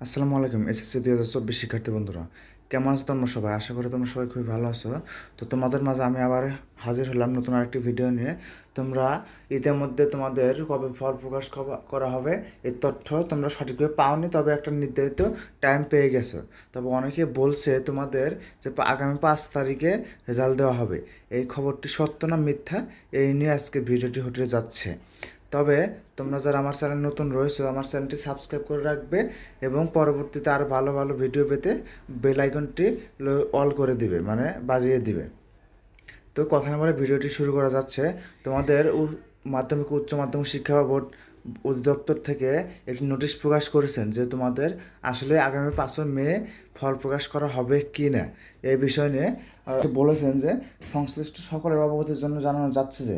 আসসালামু আলাইকুম এসএসসি 2024 শিক্ষার্থী বন্ধুরা, কেমন আছো তোমরা সবাই? আশা করি তোমরা সবাই খুবই ভালো আছো। তো তোমাদের মাঝে আমি আবার হাজির হলাম নতুন আরেকটি ভিডিও নিয়ে। তোমরা ইতিমধ্যে তোমাদের কবে ফল প্রকাশ করা হবে এই তথ্য তোমরা সঠিকভাবে পাওনি, তবে একটা নির্ধারিত টাইম পেয়ে গেছো। তবে অনেকে বলছে তোমাদের যে আগামী 5 তারিখে রেজাল্ট দেওয়া হবে। এই খবরটি সত্য না মিথ্যা, এই নিয়ে আজকে ভিডিওটি হতে যাচ্ছে। তবে তোমরা যারা আমার চ্যানেল নতুন রয়েছে আমার চ্যানেলটি সাবস্ক্রাইব করে রাখবে এবং পরবর্তীতে আরও ভালো ভালো ভিডিও পেতে বেল আইকনটি অল করে দিবে, মানে বাজিয়ে দিবে। তো কথা না বলে ভিডিওটি শুরু করা যাচ্ছে। তোমাদের মাধ্যমিক উচ্চ মাধ্যমিক শিক্ষা বোর্ড অধিদপ্তর থেকে একটি নোটিশ প্রকাশ করেছেন যে তোমাদের আসলে আগামী 5 মে ফল প্রকাশ করা হবে কি না এই বিষয় নিয়ে বলেছেন যে সংশ্লিষ্ট সকলের অবগতির জন্য জানানো যাচ্ছে যে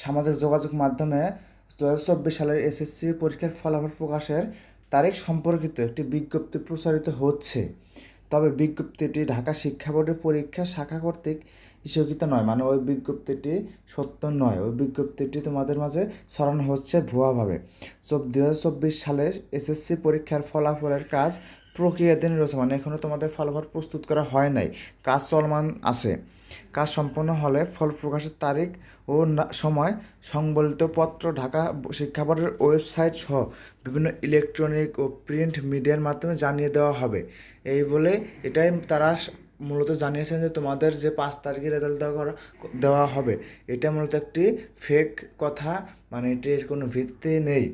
সামাজিক যোগাযোগ মাধ্যমে 2024 সালের এসএসসি পরীক্ষার ফলাফল প্রকাশের তারিখ সম্পর্কিত একটি বিজ্ঞপ্তি প্রচারিত হচ্ছে। তবে বিজ্ঞপ্তিটি ঢাকা শিক্ষা বোর্ডের পরীক্ষা শাখা কর্তৃক ইস্যুকৃত নয়, মানে ওই বিজ্ঞপ্তিটি সত্য নয়, ওই বিজ্ঞপ্তিটি তোমাদের মাঝে ছড়ানো হচ্ছে ভুয়াভাবে। 2024 সালের এসএসসি পরীক্ষার ফলাফলের কাজ প্রক্রিয়াধীন রয়েছে, মানে এখনও তোমাদের ফলাফল প্রস্তুত করা হয় নাই, কাজ চলমান আছে। কাজ সম্পন্ন হলে ফল প্রকাশের তারিখ ও সময় সংবলিত পত্র ঢাকা শিক্ষা বোর্ডের ওয়েবসাইট সহ বিভিন্ন ইলেকট্রনিক ও প্রিন্ট মিডিয়ার মাধ্যমে জানিয়ে দেওয়া হবে। এই বলে এটাই তারা মূলত জানিয়েছেন যে তোমাদের যে 5 তারিখে রেজাল্ট দেওয়া হবে এটা মূলত একটি ফেক কথা, মানে এটির কোনো ভিত্তি নেই।